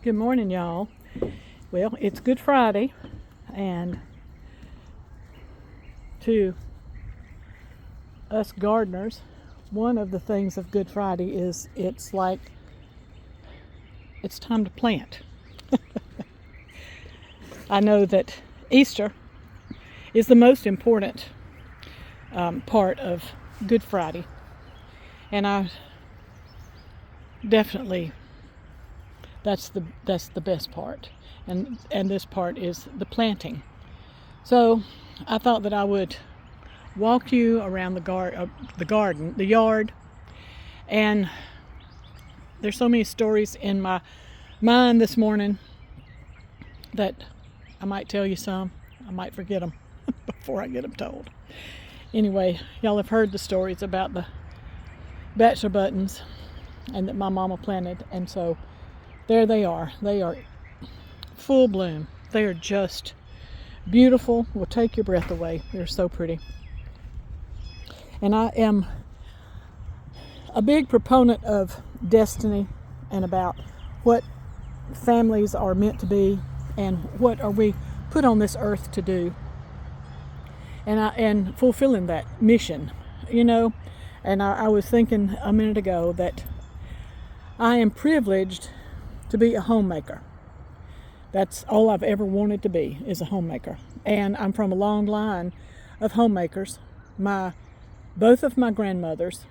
Good morning, y'all. Well, it's Good Friday, and to us gardeners, one of the things of Good Friday is it's time to plant. I know that Easter is the most important part of Good Friday, and I definitely that's the best part, and this part is the planting. So I thought that I would walk you around the yard, and there's so many stories in my mind this morning that I might tell you some. I might forget them before I get them told. Anyway, y'all have heard the stories about the bachelor buttons and that my mama planted, and so there they are. They are full bloom. They are just beautiful. Will take your breath away. They're so pretty. And I am a big proponent of destiny and about what families are meant to be and what are we put on this earth to do. And fulfilling that mission, And I was thinking a minute ago that I am privileged to be a homemaker. That's all I've ever wanted to be, is a homemaker. And I'm from a long line of homemakers. Both of my grandmothers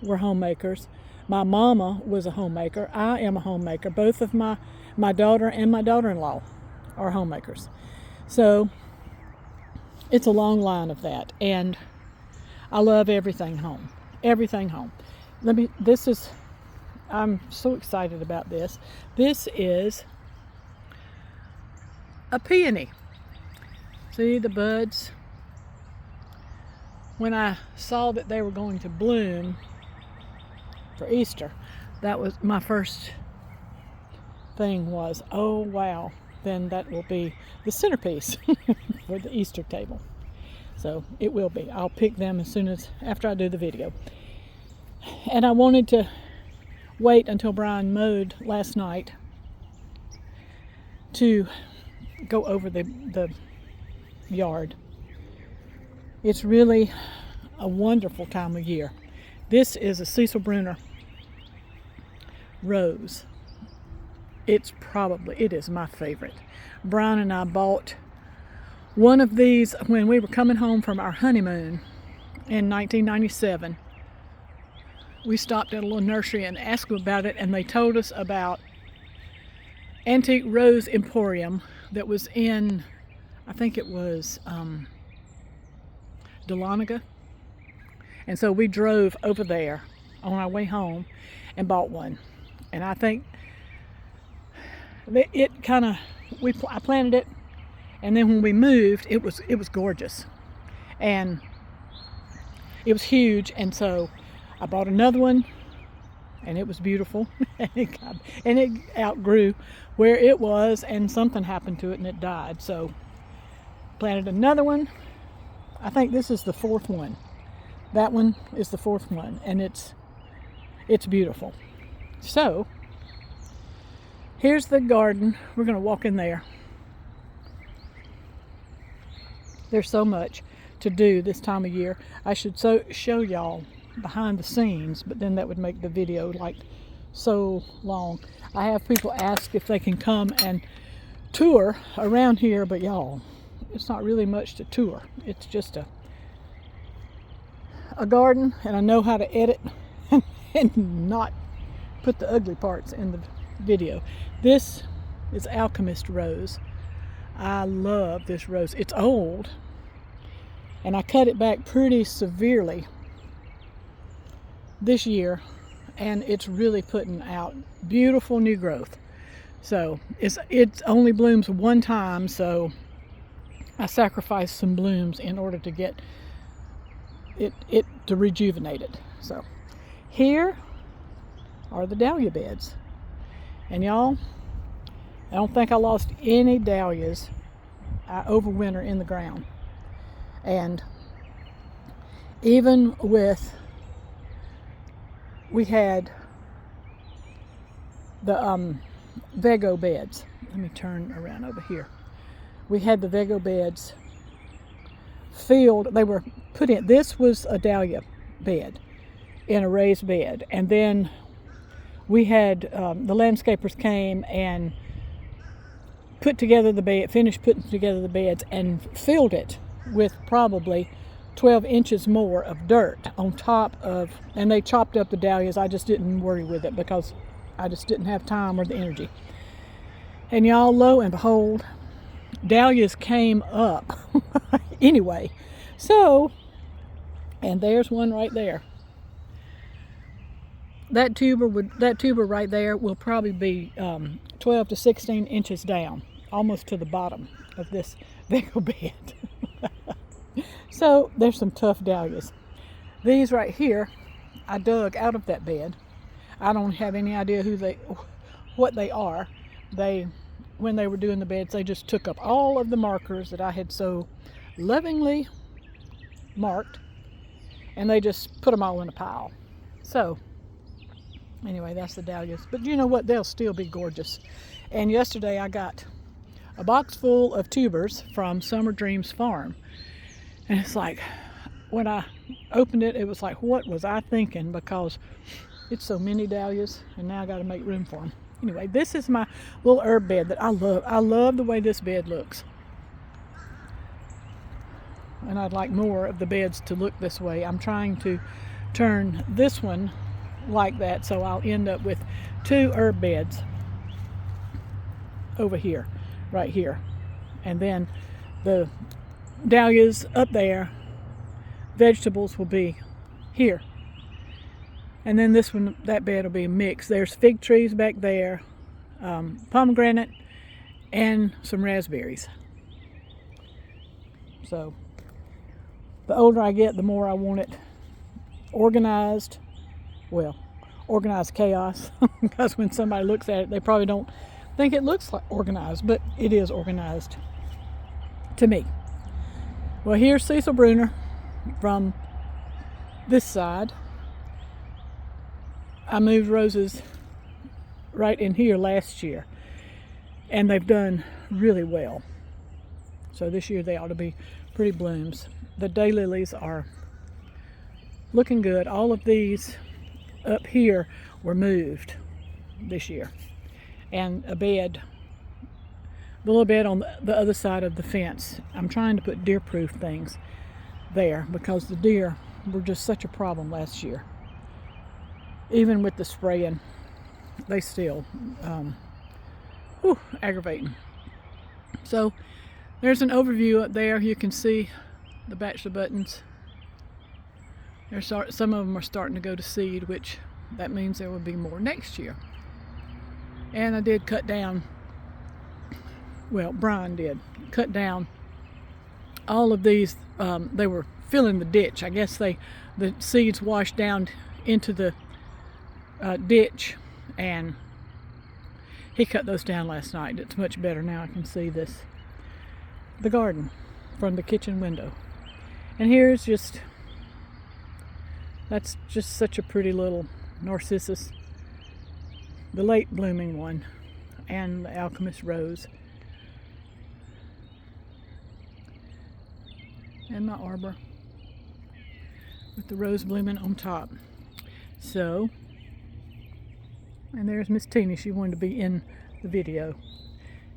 were homemakers. My mama was a homemaker. I am a homemaker. Both of my daughter and my daughter-in-law are homemakers. So it's a long line of that. And I love everything home. Everything home. I'm so excited about this. This is a peony. See the buds? When I saw that they were going to bloom for Easter, that was my first thing was, oh wow, then that will be the centerpiece for the Easter table. So it will be. I'll pick them after I do the video. And I wanted to wait until Brian mowed last night to go over the yard. It's really a wonderful time of year. This is a Cecil Bruner rose. It is my favorite. Brian and I bought one of these when we were coming home from our honeymoon in 1997. We stopped at a little nursery and asked them about it, and they told us about Antique Rose Emporium that was in, I think it was Dahlonega. And so we drove over there on our way home and bought one. And I think I planted it, and then when we moved, it was gorgeous, and it was huge. And so I bought another one, and it was beautiful, and it outgrew where it was, and something happened to it, and it died. So planted another one. I think this is the fourth one. That one is the fourth one, and it's beautiful. So here's the garden. We're going to walk in there. There's so much to do this time of year. I should show y'all behind the scenes, but then that would make the video so long. I have people ask if they can come and tour around here, but y'all, it's not really much to tour. It's just a garden, and I know how to edit and not put the ugly parts in the video. This is Alchemist Rose. I love this rose. It's old, and I cut it back pretty severely this year, and it's really putting out beautiful new growth. So it only blooms one time, so I sacrificed some blooms in order to get it to rejuvenate it. So here are the dahlia beds, and y'all, I don't think I lost any dahlias. I overwinter in the ground, and even with we had the Vego beds. Let me turn around over here. We had the Vego beds filled. They were put in. This was a dahlia bed in a raised bed, and then we had the landscapers came and put together the bed, finished putting together the beds, and filled it with probably 12 inches more of dirt on top of, and they chopped up the dahlias. I just didn't worry with it because I just didn't have time or the energy. And y'all, lo and behold, dahlias came up anyway. So, and there's one right there. That tuber right there will probably be 12 to 16 inches down, almost to the bottom of this Vego bed. So there's some tough dahlias. These right here, I dug out of that bed. I don't have any idea what they are. When they were doing the beds, they just took up all of the markers that I had so lovingly marked, and they just put them all in a pile. So anyway, that's the dahlias. But you know what? They'll still be gorgeous. And yesterday I got a box full of tubers from Summer Dreams Farm. And it's like, when I opened it, it was like, what was I thinking? Because it's so many dahlias, and now I got to make room for them. Anyway, this is my little herb bed that I love. I love the way this bed looks. And I'd like more of the beds to look this way. I'm trying to turn this one like that, so I'll end up with 2 herb beds over here, right here. And then the dahlias up there, vegetables will be here. And then this one, that bed will be a mix. There's fig trees back there, pomegranate, and some raspberries. So the older I get, the more I want it organized. Well, organized chaos, because when somebody looks at it, they probably don't think it looks like organized, but it is organized to me. Well, here's Cecil Bruner from this side. I moved roses right in here last year, and they've done really well. So this year they ought to be pretty blooms. The daylilies are looking good. All of these up here were moved this year. And a bed, the little bed on the other side of the fence. I'm trying to put deer-proof things there because the deer were just such a problem last year. Even with the spraying, they still aggravating. So there's an overview up there. You can see the bachelor buttons. Some of them are starting to go to seed, which that means there will be more next year. And I did cut down, well, Brian did cut down all of these. They were filling the ditch. I guess the seeds washed down into the ditch, and he cut those down last night. It's much better now. I can see the garden from the kitchen window. And here's that's just such a pretty little narcissus, the late blooming one, and the alchemist rose, and my arbor with the rose blooming on top. So, and there's Miss Tina. She wanted to be in the video.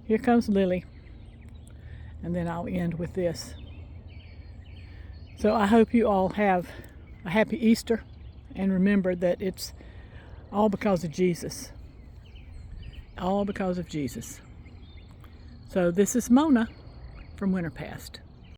Here comes Lily, and then I'll end with this. So I hope you all have a happy Easter, and remember that it's all because of Jesus. All because of Jesus. So this is Mona from Winterpast.